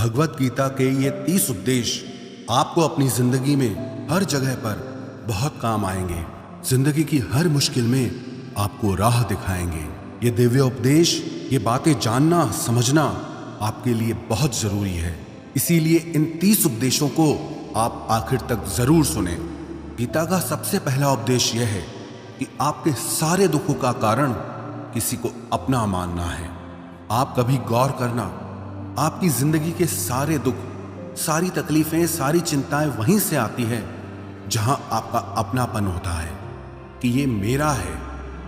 भगवत गीता के ये 30 उपदेश आपको अपनी जिंदगी में हर जगह पर बहुत काम आएंगे। जिंदगी की हर मुश्किल में आपको राह दिखाएंगे। ये दिव्य उपदेश, ये बातें जानना समझना आपके लिए बहुत जरूरी है। इसीलिए इन 30 उपदेशों को आप आखिर तक जरूर सुने। गीता का सबसे पहला उपदेश यह है कि आपके सारे दुखों का कारण किसी को अपना मानना है। आप कभी गौर करना, आपकी जिंदगी के सारे दुख, सारी तकलीफें, सारी चिंताएं वहीं से आती है जहां आपका अपनापन होता है कि ये मेरा है,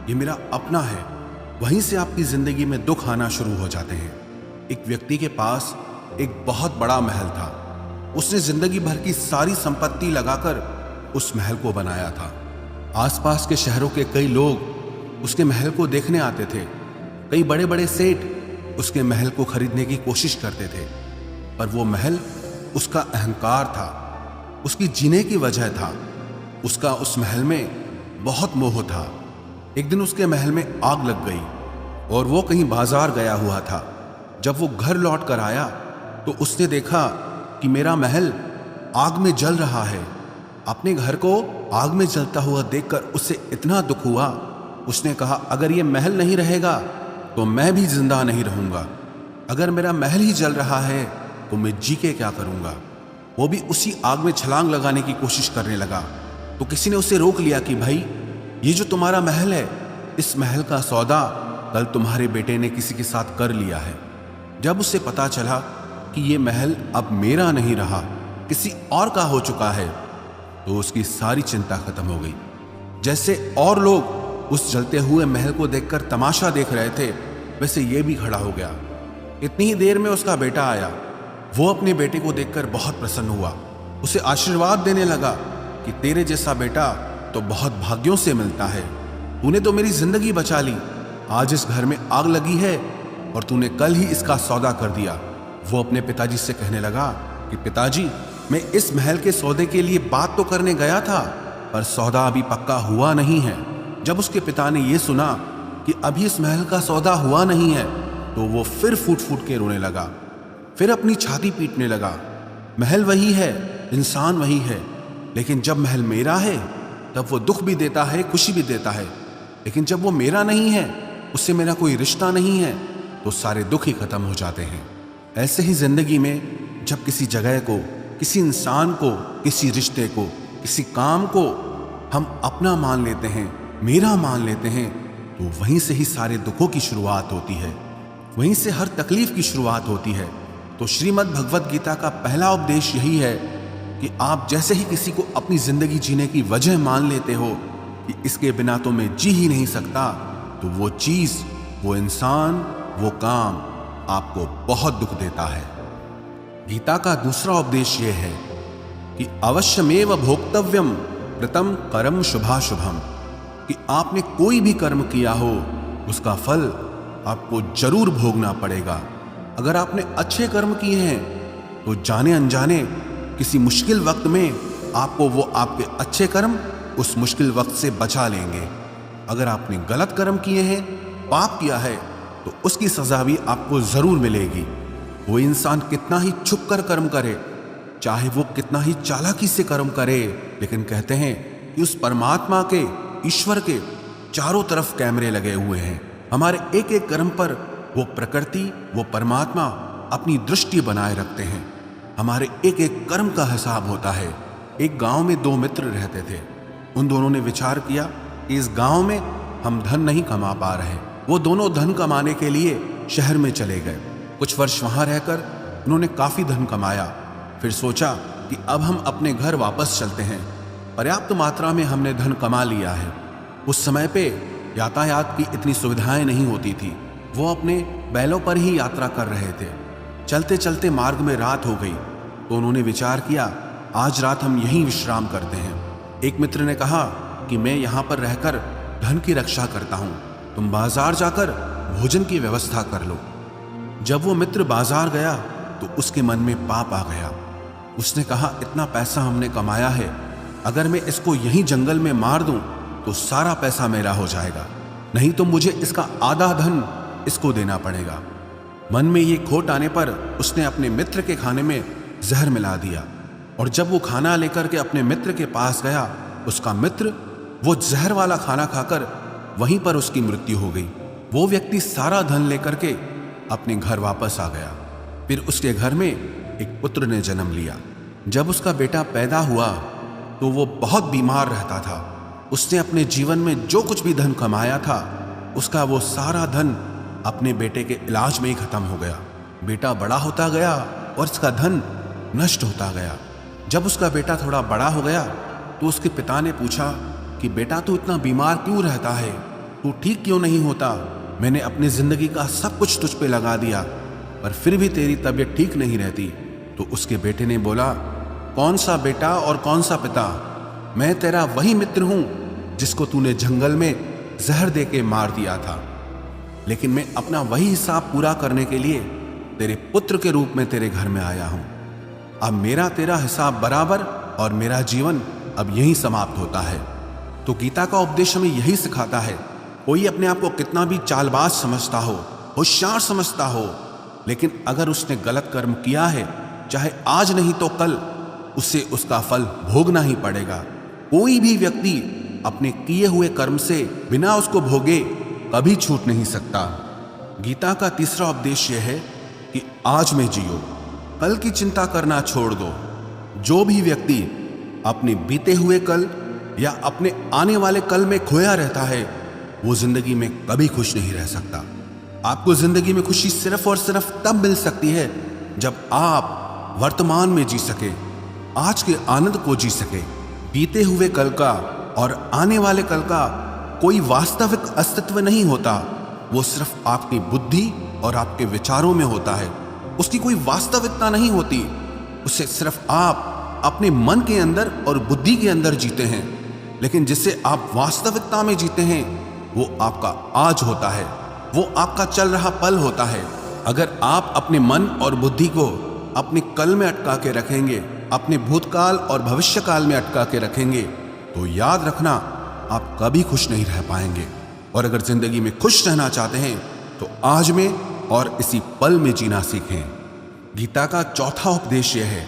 ये मेरा अपना है। वहीं से आपकी जिंदगी में दुख आना शुरू हो जाते हैं। एक व्यक्ति के पास एक बहुत बड़ा महल था। उसने जिंदगी भर की सारी संपत्ति लगाकर उस महल को बनाया था। आसपास के शहरों के कई लोग उसके महल को देखने आते थे। कई बड़े बड़े सेठ उसके महल को खरीदने की कोशिश करते थे, पर वो महल उसका अहंकार था, उसकी जीने की वजह था। उसका उस महल में बहुत मोह था। एक दिन उसके महल में आग लग गई और वो कहीं बाजार गया हुआ था। जब वो घर लौट कर आया तो उसने देखा कि मेरा महल आग में जल रहा है। अपने घर को आग में जलता हुआ देखकर उसे इतना दुख हुआ। उसने कहा, अगर ये महल नहीं रहेगा तो मैं भी जिंदा नहीं रहूंगा। अगर मेरा महल ही जल रहा है तो मैं जी के क्या करूंगा। वो भी उसी आग में छलांग लगाने की कोशिश करने लगा। तो किसी ने उसे रोक लिया कि भाई, ये जो तुम्हारा महल है, इस महल का सौदा कल तुम्हारे बेटे ने किसी के साथ कर लिया है। जब उसे पता चला कि ये महल अब मेरा नहीं रहा, किसी और का हो चुका है, तो उसकी सारी चिंता खत्म हो गई। जैसे और लोग उस जलते हुए महल को देखकर तमाशा देख रहे थे, वैसे ये भी खड़ा हो गया। इतनी ही देर में उसका बेटा आया। वो अपने बेटे को देखकर बहुत प्रसन्न हुआ। उसे आशीर्वाद देने लगा कि तेरे जैसा बेटा तो बहुत भाग्यों से मिलता है। तूने तो मेरी जिंदगी बचा ली। आज इस घर में आग लगी है और तूने कल ही इसका सौदा कर दिया। वो अपने पिताजी से कहने लगा कि पिताजी, मैं इस महल के सौदे के लिए बात तो करने गया था, पर सौदा अभी पक्का हुआ नहीं है। जब उसके पिता ने यह सुना कि अभी इस महल का सौदा हुआ नहीं है, तो वो फिर फूट फूट के रोने लगा। फिर अपनी छाती पीटने लगा। महल वही है, इंसान वही है, लेकिन जब महल मेरा है तब वो दुख भी देता है, खुशी भी देता है। लेकिन जब वो मेरा नहीं है, उससे मेरा कोई रिश्ता नहीं है, तो सारे दुख ही खत्म हो जाते हैं। ऐसे ही जिंदगी में जब किसी जगह को, किसी इंसान को, किसी रिश्ते को, किसी काम को हम अपना मान लेते हैं, मेरा मान लेते हैं, तो वहीं से ही सारे दुखों की शुरुआत होती है, वहीं से हर तकलीफ की शुरुआत होती है। तो श्रीमद् भगवत गीता का पहला उपदेश यही है कि आप जैसे ही किसी को अपनी जिंदगी जीने की वजह मान लेते हो कि इसके बिना तो मैं जी ही नहीं सकता, तो वो चीज, वो इंसान, वो काम आपको बहुत दुख देता है। गीता का दूसरा उपदेश यह है कि अवश्यमेव भोक्तव्यम कृतं कर्म शुभाशुभम, कि आपने कोई भी कर्म किया हो उसका फल आपको जरूर भोगना पड़ेगा। अगर आपने अच्छे कर्म किए हैं तो जाने अनजाने किसी मुश्किल वक्त में आपको वो आपके अच्छे कर्म उस मुश्किल वक्त से बचा लेंगे। अगर आपने गलत कर्म किए हैं, पाप किया है, तो उसकी सजा भी आपको जरूर मिलेगी। वो इंसान कितना ही छुप कर कर्म करे, चाहे वो कितना ही चालाकी से कर्म करे, लेकिन कहते हैं कि उस परमात्मा के, ईश्वर के चारों तरफ कैमरे लगे हुए हैं। हमारे एक एक कर्म पर वो प्रकृति, वो परमात्मा अपनी दृष्टि बनाए रखते हैं। हमारे एक एक कर्म का हिसाब होता है। एक गांव में 2 मित्र रहते थे। उन दोनों ने विचार किया कि इस गांव में हम धन नहीं कमा पा रहे। वो दोनों धन कमाने के लिए शहर में चले गए। कुछ वर्ष वहां रहकर उन्होंने काफी धन कमाया। फिर सोचा कि अब हम अपने घर वापस चलते हैं, पर्याप्त मात्रा में हमने धन कमा लिया है। उस समय पे यातायात की इतनी सुविधाएं नहीं होती थी। वो अपने बैलों पर ही यात्रा कर रहे थे। चलते चलते मार्ग में रात हो गई, तो उन्होंने विचार किया, आज रात हम यहीं विश्राम करते हैं। एक मित्र ने कहा कि मैं यहाँ पर रहकर धन की रक्षा करता हूँ, तुम बाजार जाकर भोजन की व्यवस्था कर लो। जब वो मित्र बाजार गया तो उसके मन में पाप आ गया। उसने कहा, इतना पैसा हमने कमाया है, अगर मैं इसको यहीं जंगल में मार दूं तो सारा पैसा मेरा हो जाएगा, नहीं तो मुझे इसका आधा धन इसको देना पड़ेगा। मन में ये खोट आने पर उसने अपने मित्र के खाने में जहर मिला दिया, और जब वो खाना लेकर के अपने मित्र के पास गया, उसका मित्र वो जहर वाला खाना खाकर वहीं पर उसकी मृत्यु हो गई। वो व्यक्ति सारा धन लेकर के अपने घर वापस आ गया। फिर उसके घर में एक पुत्र ने जन्म लिया। जब उसका बेटा पैदा हुआ तो वो बहुत बीमार रहता था। उसने अपने जीवन में जो कुछ भी धन कमाया था, उसका वो सारा धन अपने बेटे के इलाज में ही खत्म हो गया। बेटा बड़ा होता गया और उसका धन नष्ट होता गया। जब उसका बेटा थोड़ा बड़ा हो गया तो उसके पिता ने पूछा कि बेटा तू इतना बीमार क्यों रहता है, तू ठीक क्यों नहीं होता? मैंने अपनी जिंदगी का सब कुछ तुझ पे लगा दिया पर फिर भी तेरी तबीयत ठीक नहीं रहती। तो उसके बेटे ने बोला, कौन सा बेटा और कौन सा पिता? मैं तेरा वही मित्र हूं जिसको तूने जंगल में जहर दे के मार दिया था, लेकिन मैं अपना वही हिसाब पूरा करने के लिए तेरे पुत्र के रूप में तेरे घर में आया हूं। अब मेरा तेरा हिसाब बराबर और मेरा जीवन अब यहीं समाप्त होता है। तो गीता का उपदेश हमें यही सिखाता है, कोई अपने आप को कितना भी चालबाज समझता हो, होशियार समझता हो, लेकिन अगर उसने गलत कर्म किया है, चाहे आज नहीं तो कल उसे उसका फल भोगना ही पड़ेगा। कोई भी व्यक्ति अपने किए हुए कर्म से बिना उसको भोगे कभी छूट नहीं सकता। गीता का तीसरा उपदेश यह है कि आज में जियो, कल की चिंता करना छोड़ दो। जो भी व्यक्ति अपने बीते हुए कल या अपने आने वाले कल में खोया रहता है, वो जिंदगी में कभी खुश नहीं रह सकता। आपको जिंदगी में खुशी सिर्फ और सिर्फ तब मिल सकती है जब आप वर्तमान में जी सके, आज के आनंद को जी सके। बीते हुए कल का और आने वाले कल का कोई वास्तविक अस्तित्व नहीं होता, वो सिर्फ आपकी बुद्धि और आपके विचारों में होता है। उसकी कोई वास्तविकता नहीं होती, उसे सिर्फ आप अपने मन के अंदर और बुद्धि के अंदर जीते हैं। लेकिन जिससे आप वास्तविकता में जीते हैं वो आपका आज होता है, वो आपका चल रहा पल होता है। अगर आप अपने मन और बुद्धि को अपने कल में अटका के रखेंगे, अपने भूतकाल और भविष्य काल में अटका के रखेंगे, तो याद रखना आप कभी खुश नहीं रह पाएंगे। और अगर जिंदगी में खुश रहना चाहते हैं तो आज में और इसी पल में जीना सीखें। गीता का चौथा उपदेश यह है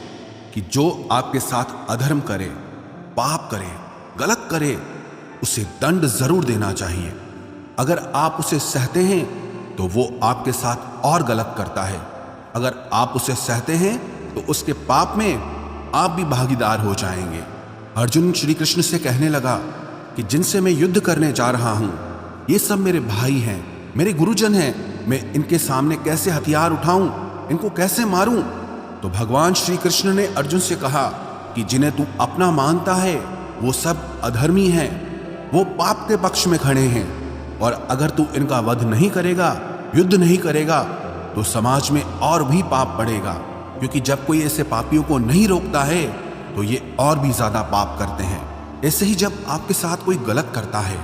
कि जो आपके साथ अधर्म करे, पाप करे, गलत करे, उसे दंड जरूर देना चाहिए। अगर आप उसे सहते हैं तो वो आपके साथ और गलत करता है। अगर आप उसे सहते हैं तो उसके पाप में आप भी भागीदार हो जाएंगे। अर्जुन श्री कृष्ण से कहने लगा कि जिनसे मैं युद्ध करने जा रहा हूं, ये सब मेरे भाई हैं, मेरे गुरुजन हैं, मैं इनके सामने कैसे हथियार उठाऊं, इनको कैसे मारूं? तो भगवान श्री कृष्ण ने अर्जुन से कहा कि जिन्हें तू अपना मानता है वो सब अधर्मी हैं, वो पाप के पक्ष में खड़े हैं, और अगर तू इनका वध नहीं करेगा, युद्ध नहीं करेगा, तो समाज में और भी पाप बढ़ेगा। क्योंकि जब कोई ऐसे पापियों को नहीं रोकता है तो ये और भी ज्यादा पाप करते हैं। ऐसे ही जब आपके साथ कोई गलत करता है,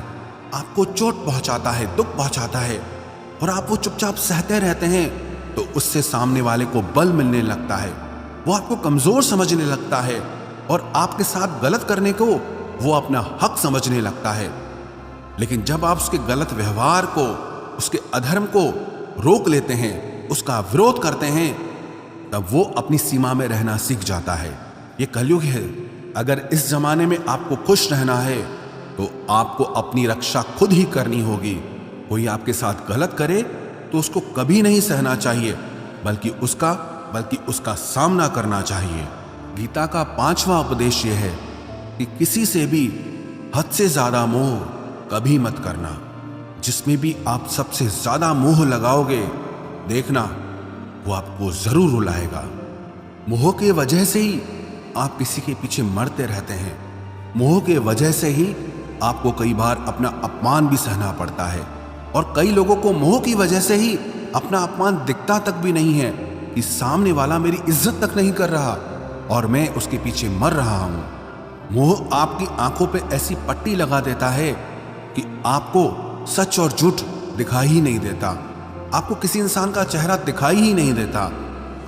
आपको चोट पहुंचाता है, दुख पहुंचाता है, और आप वो चुपचाप सहते रहते हैं, तो उससे सामने वाले को बल मिलने लगता है, वो आपको कमजोर समझने लगता है, और आपके साथ गलत करने को वो अपना हक समझने लगता है। लेकिन जब आप उसके गलत व्यवहार को, उसके अधर्म को रोक लेते हैं, उसका विरोध करते हैं, तब वो अपनी सीमा में रहना सीख जाता है। ये कलयुग है। अगर इस जमाने में आपको खुश रहना है तो आपको अपनी रक्षा खुद ही करनी होगी। कोई आपके साथ गलत करे तो उसको कभी नहीं सहना चाहिए, बल्कि उसका सामना करना चाहिए। गीता का पांचवा उपदेश यह है कि किसी से भी हद से ज्यादा मोह कभी मत करना। जिसमें भी आप सबसे ज्यादा मोह लगाओगे, देखना वो आपको जरूर रुलाएगा। मोह के वजह से ही आप किसी के पीछे मरते रहते हैं। मोह के वजह से ही आपको कई बार अपना अपमान भी सहना पड़ता है, और कई लोगों को मोह की वजह से ही अपना अपमान दिखता तक भी नहीं है कि सामने वाला मेरी इज्जत तक नहीं कर रहा और मैं उसके पीछे मर रहा हूं। मोह आपकी आंखों पे ऐसी पट्टी लगा देता है कि आपको सच और झूठ दिखाई ही नहीं देता, आपको किसी इंसान का चेहरा दिखाई ही नहीं देता।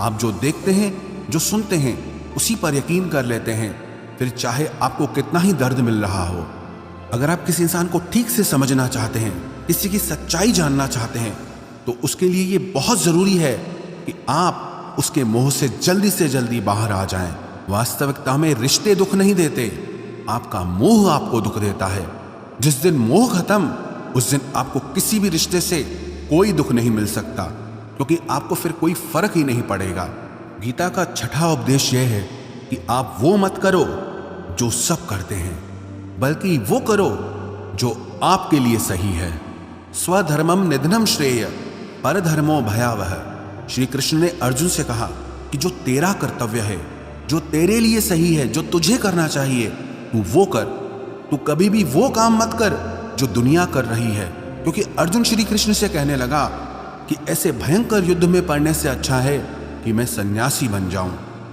आप जो देखते हैं, जो सुनते हैं, उसी पर यकीन कर लेते हैं, फिर चाहे आपको कितना ही दर्द मिल रहा हो। अगर आप किसी इंसान को ठीक से समझना चाहते हैं, किसी की सच्चाई जानना चाहते हैं, तो उसके लिए ये बहुत जरूरी है कि आप उसके मोह से जल्दी बाहर आ जाएं। वास्तविकता में रिश्ते दुख नहीं देते, आपका मोह आपको दुख देता है। जिस दिन मोह खत्म, उस दिन आपको किसी भी रिश्ते से कोई दुख नहीं मिल सकता, क्योंकि आपको फिर कोई फर्क ही नहीं पड़ेगा। गीता का छठा उपदेश यह है कि आप वो मत करो जो सब करते हैं, बल्कि वो करो जो आपके लिए सही है। स्वधर्मम निधनम श्रेय परधर्मो भयावह। श्री कृष्ण ने अर्जुन से कहा कि जो तेरा कर्तव्य है, जो तेरे लिए सही है, जो तुझे करना चाहिए, तू वो कर। तू कभी भी वो काम मत कर जो दुनिया कर रही है, क्योंकि अर्जुन श्री कृष्ण से कहने लगा कि ऐसे भयंकर युद्ध में पड़ने से अच्छा है कि मैं सन्यासी बन जाऊं।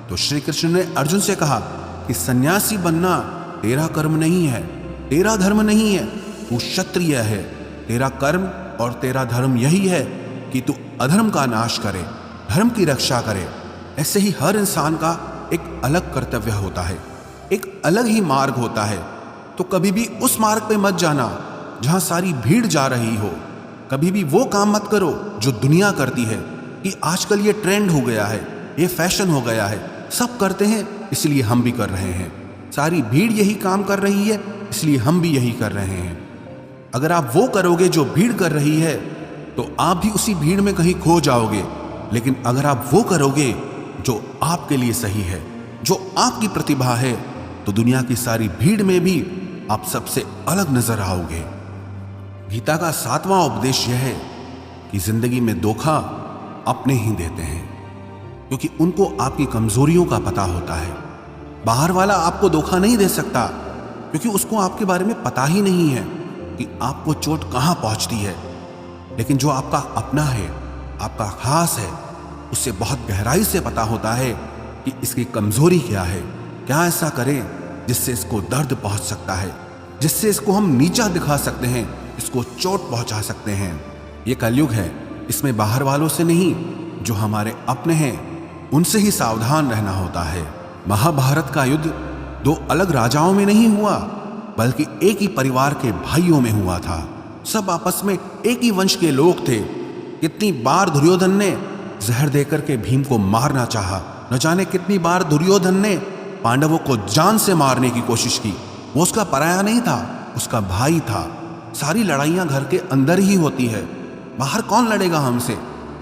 तो श्री कृष्ण ने अर्जुन से कहा कि सन्यासी बनना तेरा कर्म नहीं है, तेरा धर्म नहीं है, तू क्षत्रिय है। तेरा कर्म और तेरा धर्म यही है कि तू अधर्म का नाश करे, धर्म की रक्षा करे। ऐसे ही हर इंसान का एक अलग कर्तव्य होता है, एक अलग ही मार्ग होता है। तो कभी भी उस मार्ग पे मत जाना जहां सारी भीड़ जा रही हो। कभी भी वो काम मत करो जो दुनिया करती है कि आजकल ये ट्रेंड हो गया है, ये फैशन हो गया है, सब करते हैं इसलिए हम भी कर रहे हैं। सारी भीड़ यही काम कर रही है इसलिए हम भी यही कर रहे हैं। अगर आप वो करोगे जो भीड़ कर रही है तो आप भी उसी भीड़ में कहीं खो जाओगे। लेकिन अगर आप वो करोगे जो आपके लिए सही है, जो आपकी प्रतिभा है, तो दुनिया की सारी भीड़ में भी आप सबसे अलग नजर आओगे। गीता का सातवां उपदेश यह है कि जिंदगी में धोखा अपने ही देते हैं, क्योंकि उनको आपकी कमजोरियों का पता होता है। बाहर वाला आपको धोखा नहीं दे सकता, क्योंकि उसको आपके बारे में पता ही नहीं है कि आपको चोट कहां पहुंचती है। लेकिन जो आपका अपना है, आपका खास है, उससे बहुत गहराई से पता होता है कि इसकी कमजोरी क्या है, क्या ऐसा करें जिससे इसको दर्द पहुंच सकता है, जिससे इसको हम नीचा दिखा सकते हैं, इसको चोट पहुंचा सकते हैं। ये कलयुग है, इसमें बाहर वालों से नहीं, जो हमारे अपने हैं उनसे ही सावधान रहना होता है। महाभारत का युद्ध दो अलग राजाओं में नहीं हुआ, बल्कि एक ही परिवार के भाइयों में हुआ था। सब आपस में एक ही वंश के लोग थे। कितनी बार दुर्योधन ने जहर देकर के भीम को मारना चाहा, न जाने कितनी बार दुर्योधन ने पांडवों को जान से मारने की कोशिश की। वो उसका पराया नहीं था, उसका भाई था। सारी लड़ाइयां घर के अंदर ही होती है, बाहर कौन लड़ेगा हमसे?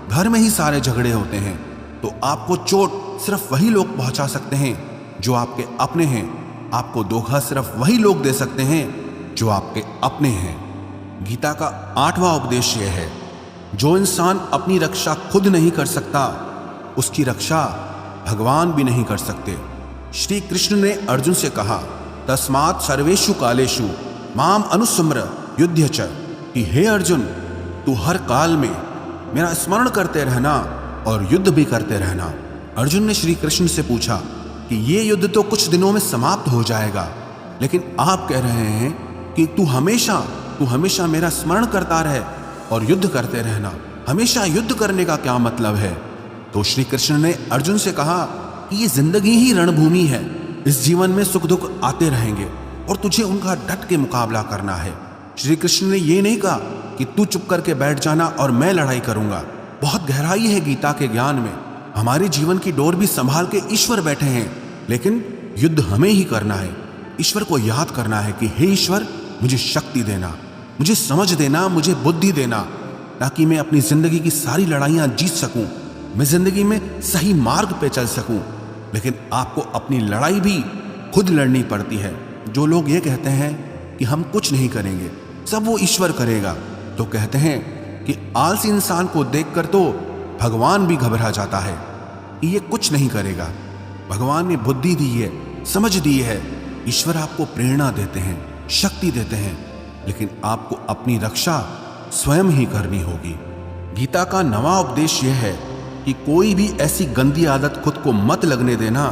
घर में ही सारे झगड़े होते हैं। तो आपको चोट सिर्फ वही लोग पहुंचा सकते हैं जो आपके अपने हैं। आपको धोखा सिर्फ वही लोग दे सकते हैं जो आपके अपने हैं। गीता का आठवां उपदेश यह है, जो इंसान अपनी रक्षा खुद नहीं कर सकता, उसकी रक्षा भगवान भी नहीं कर सकते। श्री कृष्ण ने अर्जुन से कहा, तस्मात् सर्वेषु कालेषु माम अनुस्मर युध्य च, कि हे अर्जुन, तू हर काल में मेरा स्मरण करते रहना और युद्ध भी करते रहना। अर्जुन ने श्री कृष्ण से पूछा कि ये युद्ध तो कुछ दिनों में समाप्त हो जाएगा, लेकिन आप कह रहे हैं कि तू हमेशा मेरा स्मरण करता रहे और युद्ध करते रहना। हमेशा युद्ध करने का क्या मतलब है? तो श्री कृष्ण ने अर्जुन से कहा कि ये जिंदगी ही रणभूमि है। इस जीवन में सुख दुख आते रहेंगे और तुझे उनका डट के मुकाबला करना है। श्री कृष्ण ने ये नहीं कहा कि तू चुप करके बैठ जाना और मैं लड़ाई करूंगा। बहुत गहराई है गीता के ज्ञान में। हमारे जीवन की डोर भी संभाल के ईश्वर बैठे हैं, लेकिन युद्ध हमें ही करना है। ईश्वर को याद करना है कि हे ईश्वर, मुझे शक्ति देना, मुझे समझ देना, मुझे बुद्धि देना, ताकि मैं अपनी जिंदगी की सारी लड़ाइयां जीत सकूं, मैं जिंदगी में सही मार्ग पे चल सकूं। लेकिन आपको अपनी लड़ाई भी खुद लड़नी पड़ती है। जो लोग ये कहते हैं कि हम कुछ नहीं करेंगे, सब वो ईश्वर करेगा, तो कहते हैं कि आलसी इंसान को देखकर तो भगवान भी घबरा जाता है कि ये कुछ नहीं करेगा। भगवान ने बुद्धि दी है, समझ दी है। ईश्वर आपको प्रेरणा देते हैं, शक्ति देते हैं, लेकिन आपको अपनी रक्षा स्वयं ही करनी होगी। गीता का नवा उपदेश यह है कि कोई भी ऐसी गंदी आदत खुद को मत लगने देना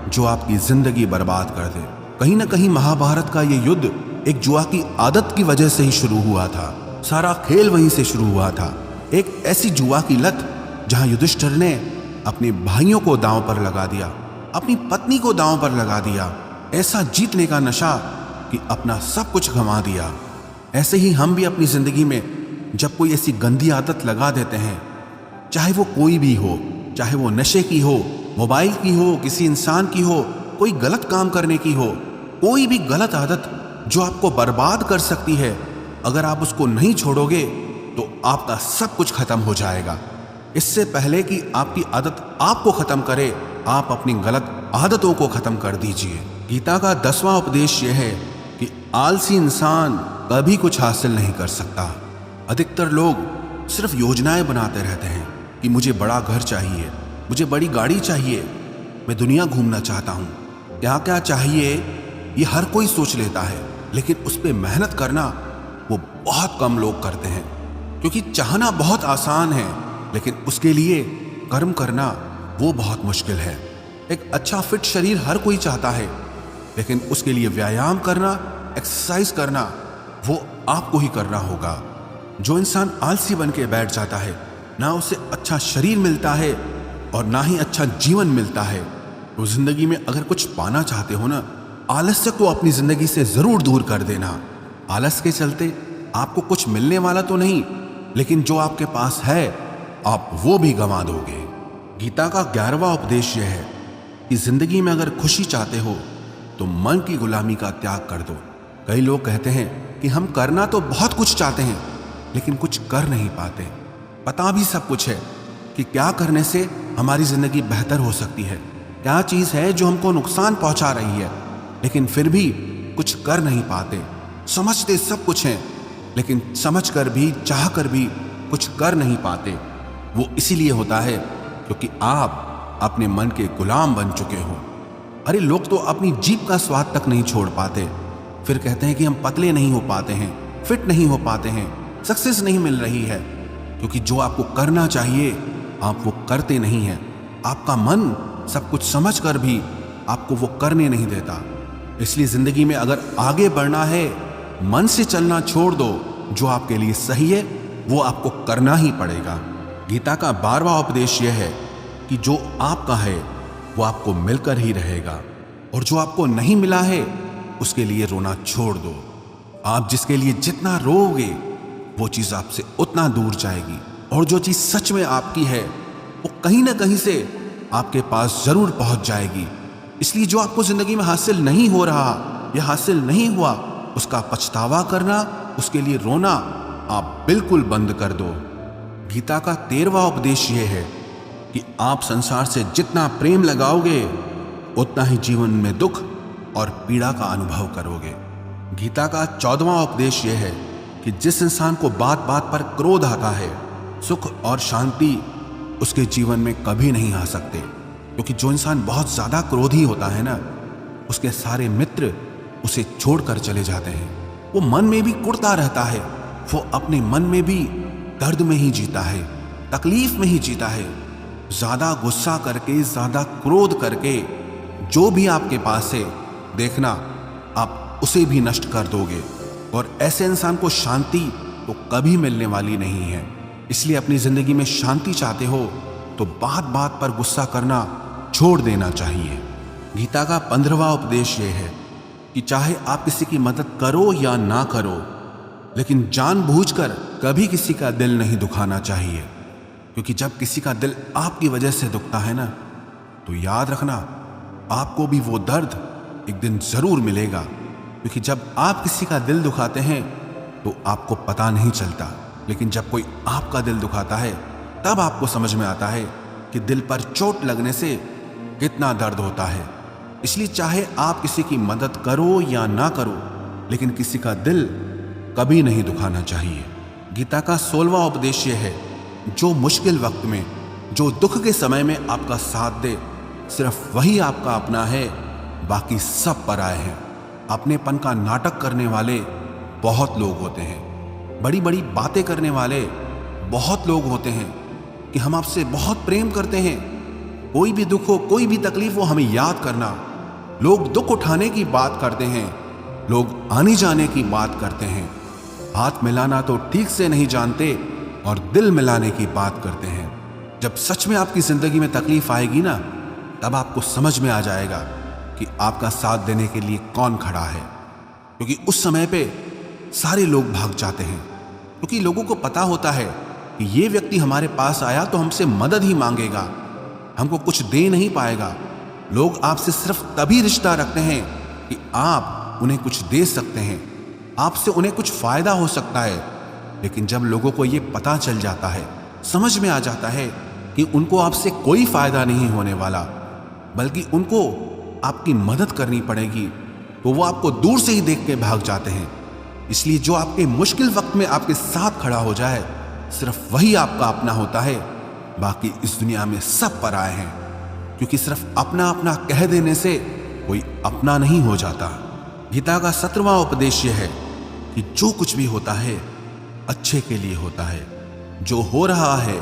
जो आपकी जिंदगी बर्बाद कर दे। कहीं ना कहीं महाभारत का ये युद्ध एक जुआ की आदत की वजह से ही शुरू हुआ था। सारा खेल वहीं से शुरू हुआ था। एक ऐसी जुआ की लत जहां युधिष्ठिर ने अपने भाइयों को दांव पर लगा दिया, अपनी पत्नी को दांव पर लगा दिया। ऐसा जीतने का नशा कि अपना सब कुछ गंवा दिया। ऐसे ही हम भी अपनी जिंदगी में जब कोई ऐसी गंदी आदत लगा देते हैं, चाहे वो कोई भी हो, चाहे वो नशे की हो, मोबाइल की हो, किसी इंसान की हो, कोई गलत काम करने की हो, कोई भी गलत आदत जो आपको बर्बाद कर सकती है, अगर आप उसको नहीं छोड़ोगे तो आपका सब कुछ खत्म हो जाएगा। इससे पहले कि आपकी आदत आपको खत्म करे, आप अपनी गलत आदतों को खत्म कर दीजिए। गीता का 10वां उपदेश यह है कि आलसी इंसान कभी कुछ हासिल नहीं कर सकता। अधिकतर लोग सिर्फ योजनाएं बनाते रहते हैं कि मुझे बड़ा घर चाहिए, मुझे बड़ी गाड़ी चाहिए, मैं दुनिया घूमना चाहता हूँ, क्या क्या चाहिए ये हर कोई सोच लेता है, लेकिन उस पर मेहनत करना वो बहुत कम लोग करते हैं। क्योंकि चाहना बहुत आसान है, लेकिन उसके लिए कर्म करना वो बहुत मुश्किल है। एक अच्छा फिट शरीर हर कोई चाहता है, लेकिन उसके लिए व्यायाम करना, एक्सरसाइज करना वो आपको ही करना होगा। जो इंसान आलसी बन के बैठ जाता है, ना उसे अच्छा शरीर मिलता है और ना ही अच्छा जीवन मिलता है। तो जिंदगी में अगर कुछ पाना चाहते हो ना, आलस्य को अपनी जिंदगी से जरूर दूर कर देना। आलस के चलते आपको कुछ मिलने वाला तो नहीं, लेकिन जो आपके पास है आप वो भी गंवा दोगे। गीता का 11वां उपदेश यह है कि जिंदगी में अगर खुशी चाहते हो तो मन की गुलामी का त्याग कर दो। कई लोग कहते हैं कि हम करना तो बहुत कुछ चाहते हैं, लेकिन कुछ कर नहीं पाते। पता भी सब कुछ है कि क्या करने से हमारी जिंदगी बेहतर हो सकती है, क्या चीज है जो हमको नुकसान पहुंचा रही है, लेकिन फिर भी कुछ कर नहीं पाते। समझते सब कुछ है, लेकिन समझ कर भी, चाह कर भी कुछ कर नहीं पाते। वो इसीलिए होता है क्योंकि आप अपने मन के गुलाम बन चुके हो। अरे लोग तो अपनी जीभ का स्वाद तक नहीं छोड़ पाते, फिर कहते हैं कि हम पतले नहीं हो पाते हैं, फिट नहीं हो पाते हैं, सक्सेस नहीं मिल रही है। क्योंकि जो आपको करना चाहिए आप वो करते नहीं हैं। आपका मन सब कुछ समझ कर भी आपको वो करने नहीं देता। इसलिए जिंदगी में अगर आगे बढ़ना है, मन से चलना छोड़ दो। जो आपके लिए सही है वो आपको करना ही पड़ेगा। गीता का 12वां उपदेश यह है कि जो आपका है वो आपको मिलकर ही रहेगा, और जो आपको नहीं मिला है उसके लिए रोना छोड़ दो। आप जिसके लिए जितना रोओगे वो चीज आपसे उतना दूर जाएगी, और जो चीज सच में आपकी है वो कहीं ना कहीं से आपके पास जरूर पहुंच जाएगी। इसलिए जो आपको जिंदगी में हासिल नहीं हो रहा या हासिल नहीं हुआ, उसका पछतावा करना, उसके लिए रोना आप बिल्कुल बंद कर दो। गीता का 13वां उपदेश यह है कि आप संसार से जितना प्रेम लगाओगे उतना ही जीवन में दुख और पीड़ा का अनुभव करोगे। गीता का 14वां उपदेश यह है कि जिस इंसान को बात बात पर क्रोध आता है, सुख और शांति उसके जीवन में कभी नहीं आ सकते। क्योंकि जो इंसान बहुत ज्यादा क्रोधी होता है ना, उसके सारे मित्र उसे छोड़कर चले जाते हैं। वो मन में भी कुढ़ता रहता है, वो अपने मन में भी दर्द में ही जीता है, तकलीफ में ही जीता है। ज्यादा गुस्सा करके, ज्यादा क्रोध करके जो भी आपके पास है, देखना आप उसे भी नष्ट कर दोगे। और ऐसे इंसान को शांति तो कभी मिलने वाली नहीं है। इसलिए अपनी जिंदगी में शांति चाहते हो तो बात बात पर गुस्सा करना छोड़ देना चाहिए। गीता का 15वां उपदेश यह है कि चाहे आप किसी की मदद करो या ना करो, लेकिन जानबूझकर कभी किसी का दिल नहीं दुखाना चाहिए। क्योंकि जब किसी का दिल आपकी वजह से दुखता है ना, तो याद रखना आपको भी वो दर्द एक दिन जरूर मिलेगा। क्योंकि जब आप किसी का दिल दुखाते हैं तो आपको पता नहीं चलता, लेकिन जब कोई आपका दिल दुखाता है तब आपको समझ में आता है कि दिल पर चोट लगने से कितना दर्द होता है। इसलिए चाहे आप किसी की मदद करो या ना करो, लेकिन किसी का दिल कभी नहीं दुखाना चाहिए। गीता का 16वां उपदेश यह है, जो मुश्किल वक्त में, जो दुख के समय में आपका साथ दे, सिर्फ वही आपका अपना है, बाकी सब पराए हैं। अपनेपन का नाटक करने वाले बहुत लोग होते हैं, बड़ी बड़ी बातें करने वाले बहुत लोग होते हैं कि हम आपसे बहुत प्रेम करते हैं, कोई भी दुख हो, कोई भी तकलीफ हो, हमें याद करना। लोग दुख उठाने की बात करते हैं, लोग आने जाने की बात करते हैं, हाथ मिलाना तो ठीक से नहीं जानते और दिल मिलाने की बात करते हैं। जब सच में आपकी जिंदगी में तकलीफ आएगी ना, तब आपको समझ में आ जाएगा कि आपका साथ देने के लिए कौन खड़ा है। क्योंकि उस समय पे सारे लोग भाग जाते हैं, क्योंकि लोगों को पता होता है कि ये व्यक्ति हमारे पास आया तो हमसे मदद ही मांगेगा, हमको कुछ दे नहीं पाएगा। लोग आपसे सिर्फ तभी रिश्ता रखते हैं कि आप उन्हें कुछ दे सकते हैं, आपसे उन्हें कुछ फायदा हो सकता है। लेकिन जब लोगों को ये पता चल जाता है, समझ में आ जाता है कि उनको आपसे कोई फायदा नहीं होने वाला, बल्कि उनको आपकी मदद करनी पड़ेगी, तो वो आपको दूर से ही देख के भाग जाते हैं। इसलिए जो आपके मुश्किल वक्त में आपके साथ खड़ा हो जाए, सिर्फ वही आपका अपना होता है। बाकी इस दुनिया में सब पराए हैं, क्योंकि सिर्फ अपना अपना कह देने से कोई अपना नहीं हो जाता। गीता का 17वां उपदेश यह है कि जो कुछ भी होता है अच्छे के लिए होता है, जो हो रहा है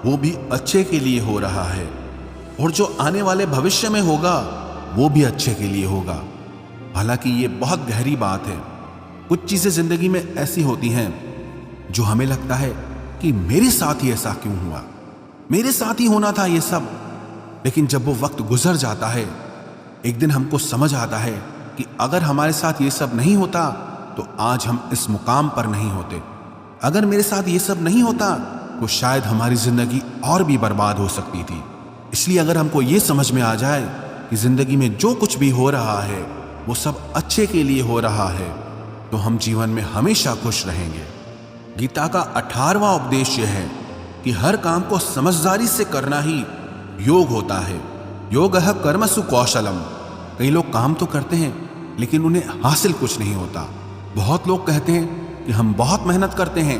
वो भी अच्छे के लिए हो रहा है, और जो आने वाले भविष्य में होगा वो भी अच्छे के लिए होगा। हालांकि ये बहुत गहरी बात है। कुछ चीजें जिंदगी में ऐसी होती हैं जो हमें लगता है कि मेरे साथ ही ऐसा क्यों हुआ, मेरे साथ ही होना था ये सब। लेकिन जब वो वक्त गुजर जाता है, एक दिन हमको समझ आता है कि अगर हमारे साथ ये सब नहीं होता तो आज हम इस मुकाम पर नहीं होते। अगर मेरे साथ ये सब नहीं होता तो शायद हमारी जिंदगी और भी बर्बाद हो सकती थी। इसलिए अगर हमको ये समझ में आ जाए कि जिंदगी में जो कुछ भी हो रहा है वो सब अच्छे के लिए हो रहा है, तो हम जीवन में हमेशा खुश रहेंगे। गीता का 18वां उपदेश यह है कि हर काम को समझदारी से करना ही योग होता है। योगः कर्मसु कौशलम। कई लोग काम तो करते हैं लेकिन उन्हें हासिल कुछ नहीं होता। बहुत लोग कहते हैं कि हम बहुत मेहनत करते हैं,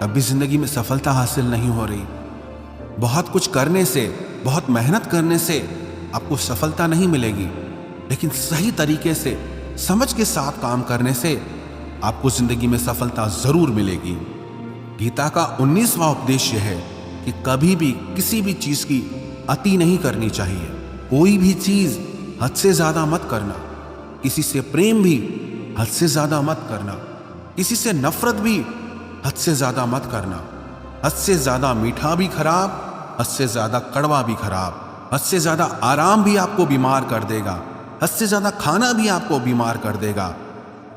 तब भी जिंदगी में सफलता हासिल नहीं हो रही। बहुत कुछ करने से, बहुत मेहनत करने से आपको सफलता नहीं मिलेगी, लेकिन सही तरीके से समझ के साथ काम करने से आपको जिंदगी में सफलता जरूर मिलेगी। गीता का 19वां उपदेश यह है कि कभी भी किसी भी चीज की अति नहीं करनी चाहिए। कोई भी चीज हद से ज्यादा मत करना। किसी से प्रेम भी हद से ज्यादा मत करना। किसी से नफरत भी हद से ज्यादा मत करना। हद से ज्यादा मीठा भी खराब, हद से ज्यादा कड़वा भी खराब। हद से ज्यादा आराम भी आपको बीमार कर देगा, हद से ज्यादा खाना भी आपको बीमार कर देगा।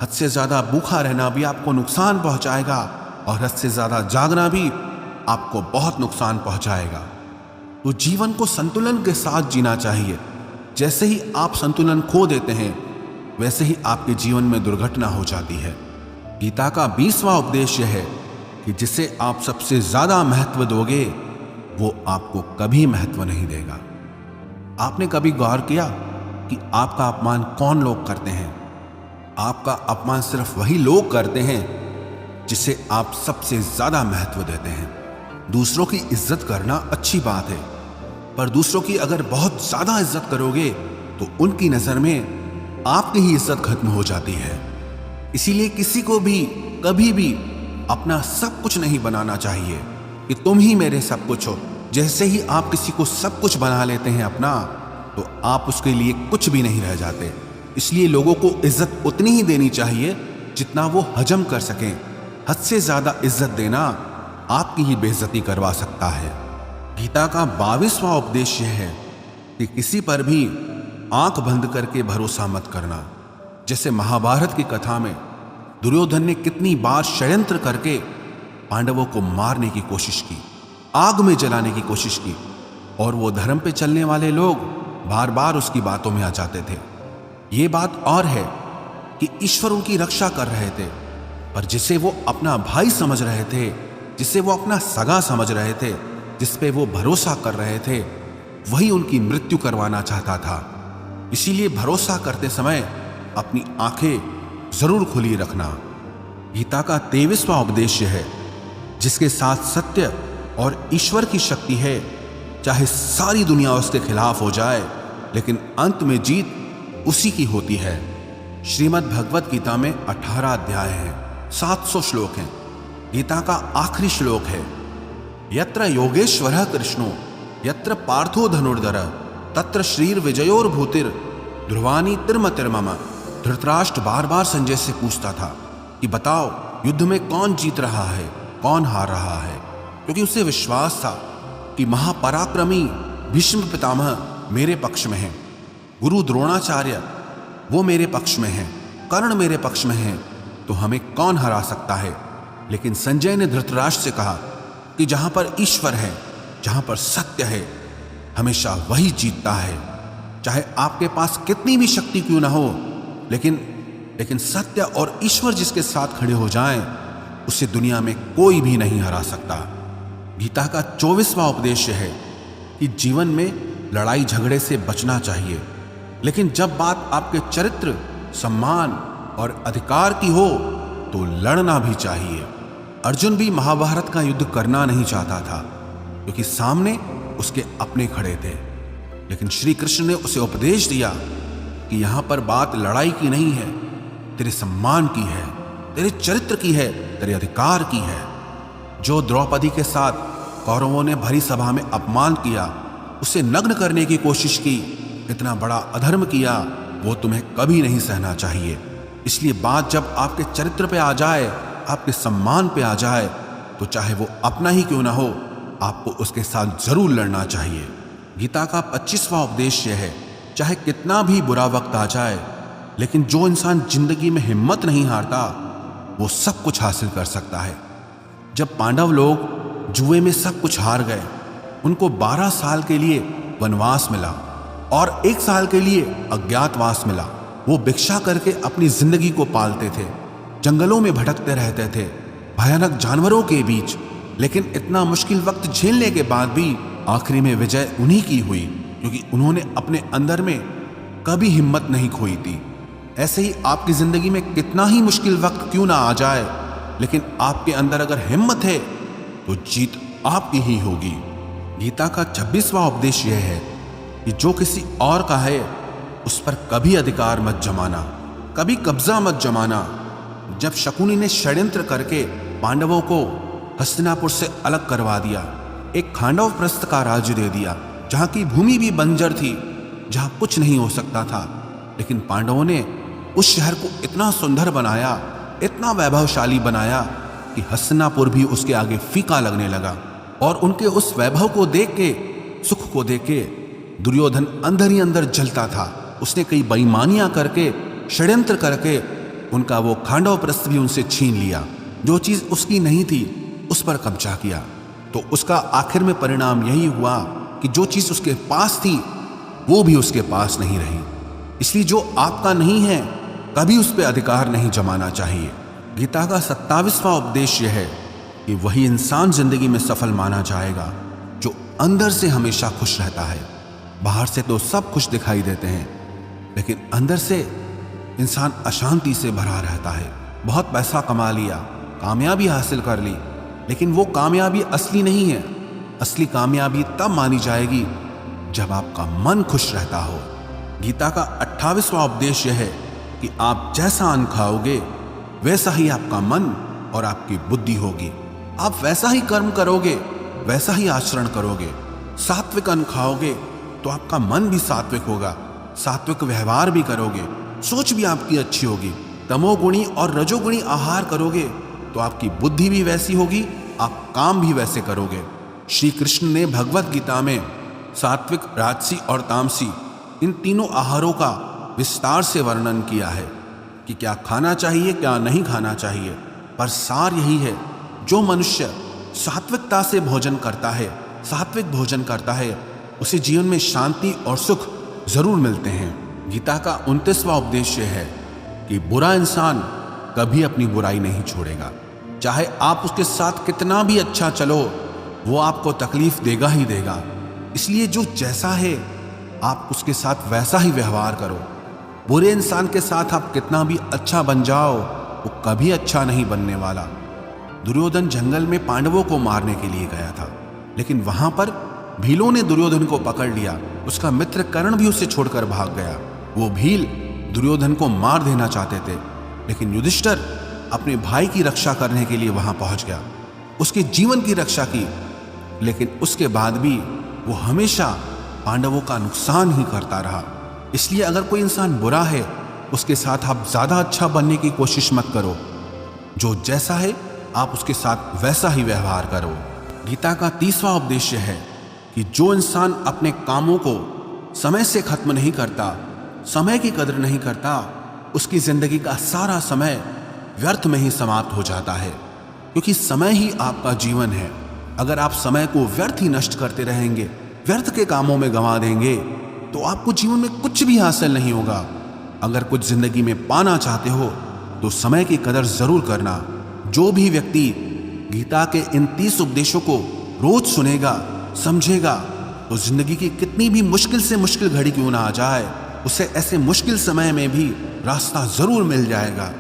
हद से ज्यादा भूखा रहना भी आपको नुकसान पहुंचाएगा, और हद से ज्यादा जागना भी आपको बहुत नुकसान पहुंचाएगा। तो जीवन को संतुलन के साथ जीना चाहिए। जैसे ही आप संतुलन खो देते हैं, वैसे ही आपके जीवन में दुर्घटना हो जाती है। गीता का 20वां उपदेश यह है कि जिसे आप सबसे ज्यादा महत्व दोगे वो आपको कभी महत्व नहीं देगा। आपने कभी गौर किया कि आपका अपमान कौन लोग करते हैं? आपका अपमान सिर्फ वही लोग करते हैं जिसे आप सबसे ज्यादा महत्व देते हैं। दूसरों की इज्जत करना अच्छी बात है, पर दूसरों की अगर बहुत ज्यादा इज्जत करोगे तो उनकी नजर में आपकी ही इज्जत खत्म हो जाती है। इसीलिए किसी को भी कभी भी अपना सब कुछ नहीं बनाना चाहिए कि तुम ही मेरे सब कुछ हो। जैसे ही आप किसी को सब कुछ बना लेते हैं अपना, तो आप उसके लिए कुछ भी नहीं रह जाते। इसलिए लोगों को इज्जत उतनी ही देनी चाहिए जितना वो हजम कर सकें। हद से ज्यादा इज्जत देना आपकी ही बेइज्जती करवा सकता है। गीता का 22वां उपदेश यह है कि किसी पर भी आंख बंद करके भरोसा मत करना। जैसे महाभारत की कथा में दुर्योधन ने कितनी बार षड्यंत्र करके पांडवों को मारने की कोशिश की, आग में जलाने की कोशिश की, और वो धर्म पे चलने वाले लोग बार बार उसकी बातों में आ जाते थे। ये बात और है कि ईश्वर उनकी रक्षा कर रहे थे, पर जिसे वो अपना भाई समझ रहे थे, जिसे वो अपना सगा समझ रहे थे, जिस पे वो भरोसा कर रहे थे, वही उनकी मृत्यु करवाना चाहता था। इसीलिए भरोसा करते समय अपनी आंखें जरूर खुली रखना। गीता का 23वां उपदेश है जिसके साथ सत्य और ईश्वर की शक्ति है, चाहे सारी दुनिया उसके खिलाफ हो जाए, लेकिन अंत में जीत उसी की होती है। श्रीमद् भगवत गीता में 18 अध्याय हैं, 700 श्लोक हैं। गीता का आखिरी श्लोक है, यत्र योगेश्वरः कृष्णो यत्र पार्थो धनुर्धर तत्र श्रीर विजयोर भूतिर ध्रुवानी तिर्मतिर्मम। धृतराष्ट्र बार बार संजय से पूछता था कि बताओ युद्ध में कौन जीत रहा है, कौन हार रहा है, क्योंकि उसे विश्वास था कि महापराक्रमी भीष्म पितामह मेरे पक्ष में हैं, गुरु द्रोणाचार्य वो मेरे पक्ष में हैं, कर्ण मेरे पक्ष में हैं, तो हमें कौन हरा सकता है। लेकिन संजय ने धृतराष्ट्र से कहा कि जहां पर ईश्वर है, जहां पर सत्य है, हमेशा वही जीतता है। चाहे आपके पास कितनी भी शक्ति क्यों ना हो, लेकिन सत्य और ईश्वर जिसके साथ खड़े हो जाएं, उसे दुनिया में कोई भी नहीं हरा सकता। गीता का 24वां उपदेश है कि जीवन में लड़ाई झगड़े से बचना चाहिए, लेकिन जब बात आपके चरित्र, सम्मान और अधिकार की हो तो लड़ना भी चाहिए। अर्जुन भी महाभारत का युद्ध करना नहीं चाहता था, क्योंकि सामने उसके अपने खड़े थे, लेकिन श्री कृष्ण ने उसे उपदेश दिया कि यहां पर बात लड़ाई की नहीं है, तेरे सम्मान की है, तेरे चरित्र की है, तेरे अधिकार की है। जो द्रौपदी के साथ कौरवों ने भरी सभा में अपमान किया, उसे नग्न करने की कोशिश की, इतना बड़ा अधर्म किया, वो तुम्हें कभी नहीं सहना चाहिए। इसलिए बात जब आपके चरित्र पे आ जाए, आपके सम्मान पे आ जाए, तो चाहे वो अपना ही क्यों ना हो, आपको उसके साथ जरूर लड़ना चाहिए। गीता का 25वां उपदेश यह है, चाहे कितना भी बुरा वक्त आ जाए, लेकिन जो इंसान जिंदगी में हिम्मत नहीं हारता, वो सब कुछ हासिल कर सकता है। जब पांडव लोग जुए में सब कुछ हार गए, उनको 12 साल के लिए वनवास मिला और 1 साल के लिए अज्ञातवास मिला। वो भिक्षा करके अपनी जिंदगी को पालते थे, जंगलों में भटकते रहते थे, भयानक जानवरों के बीच, लेकिन इतना मुश्किल वक्त झेलने के बाद भी आखिरी में विजय उन्हीं की हुई, क्योंकि उन्होंने अपने अंदर में कभी हिम्मत नहीं खोई थी। ऐसे ही आपकी जिंदगी में कितना ही मुश्किल वक्त क्यों ना आ जाए, लेकिन आपके अंदर अगर हिम्मत है तो जीत आपकी ही होगी। गीता का 26वां उपदेश यह है कि जो किसी और का है, उस पर कभी अधिकार मत जमाना, कभी कब्जा मत जमाना। जब शकुनी ने षड्यंत्र करके पांडवों को हस्तिनापुर से अलग करवा दिया, एक खांडव प्रस्थ का राज्य दे दिया, जहां की भूमि भी बंजर थी, जहां कुछ नहीं हो सकता था, लेकिन पांडवों ने उस शहर को इतना सुंदर बनाया, इतना वैभवशाली बनाया कि हस्तिनापुर भी उसके आगे फीका लगने लगा। और उनके उस वैभव को देख के, सुख को देख के दुर्योधन अंदर ही अंदर जलता था। उसने कई बेईमानियां करके, षड्यंत्र करके उनका वो खांडव प्रस्थ भी उनसे छीन लिया। जो चीज उसकी नहीं थी, उस पर कब्जा किया। तो उसका आखिर में परिणाम यही हुआ कि जो चीज उसके पास थी, वो भी उसके पास नहीं रही। इसलिए जो आपका नहीं है, कभी उस पर अधिकार नहीं जमाना चाहिए। गीता का 27वां उपदेश यह है कि वही इंसान जिंदगी में सफल माना जाएगा जो अंदर से हमेशा खुश रहता है। बाहर से तो सब खुश दिखाई देते हैं, लेकिन अंदर से इंसान अशांति से भरा रहता है। बहुत पैसा कमा लिया, कामयाबी हासिल कर ली, लेकिन वो कामयाबी असली नहीं है। असली कामयाबी तब मानी जाएगी जब आपका मन खुश रहता हो। गीता का 28वां उपदेश यह है कि आप जैसा अन्न खाओगे, वैसा ही आपका मन और आपकी बुद्धि होगी। आप वैसा ही कर्म करोगे, वैसा ही आचरण करोगे। सात्विक अन्न खाओगे तो आपका मन भी सात्विक होगा, सात्विक व्यवहार भी करोगे, सोच भी आपकी अच्छी होगी। तमोगुणी और रजोगुणी आहार करोगे तो आपकी बुद्धि भी वैसी होगी, आप काम भी वैसे करोगे। श्री कृष्ण ने भगवत गीता में सात्विक, राजसी और तामसी, इन तीनों आहारों का विस्तार से वर्णन किया है कि क्या खाना चाहिए, क्या नहीं खाना चाहिए। पर सार यही है, जो मनुष्य सात्विकता से भोजन करता है, सात्विक भोजन करता है, उसे जीवन में शांति और सुख जरूर मिलते हैं। गीता का 29वां उपदेश है कि बुरा इंसान कभी अपनी बुराई नहीं छोड़ेगा। चाहे आप उसके साथ कितना भी अच्छा चलो, वो आपको तकलीफ देगा ही देगा। इसलिए जो जैसा है, आप उसके साथ वैसा ही व्यवहार करो। बुरे इंसान के साथ आप कितना भी अच्छा बन जाओ, वो कभी अच्छा नहीं बनने वाला। दुर्योधन जंगल में पांडवों को मारने के लिए गया था, लेकिन वहां पर भीलों ने दुर्योधन को पकड़ लिया। उसका मित्र कर्ण भी उसे छोड़कर भाग गया। वो भील दुर्योधन को मार देना चाहते थे, लेकिन युधिष्ठिर अपने भाई की रक्षा करने के लिए वहां पहुंच गया, उसके जीवन की रक्षा की। लेकिन उसके बाद भी वो हमेशा पांडवों का नुकसान ही करता रहा। इसलिए अगर कोई इंसान बुरा है, उसके साथ आप ज्यादा अच्छा बनने की कोशिश मत करो। जो जैसा है, आप उसके साथ वैसा ही व्यवहार करो। गीता का 30वां उपदेश है कि जो इंसान अपने कामों को समय से खत्म नहीं करता, समय की कदर नहीं करता, उसकी जिंदगी का सारा समय व्यर्थ में ही समाप्त हो जाता है। क्योंकि समय ही आपका जीवन है। अगर आप समय को व्यर्थ ही नष्ट करते रहेंगे, व्यर्थ के कामों में गंवा देंगे, तो आपको जीवन में कुछ भी हासिल नहीं होगा। अगर कुछ जिंदगी में पाना चाहते हो तो समय की कदर जरूर करना। जो भी व्यक्ति गीता के इन 30 उपदेशों को रोज सुनेगा, समझेगा, तो जिंदगी की कितनी भी मुश्किल से मुश्किल घड़ी क्यों ना आ जाए, उसे ऐसे मुश्किल समय में भी रास्ता जरूर मिल जाएगा।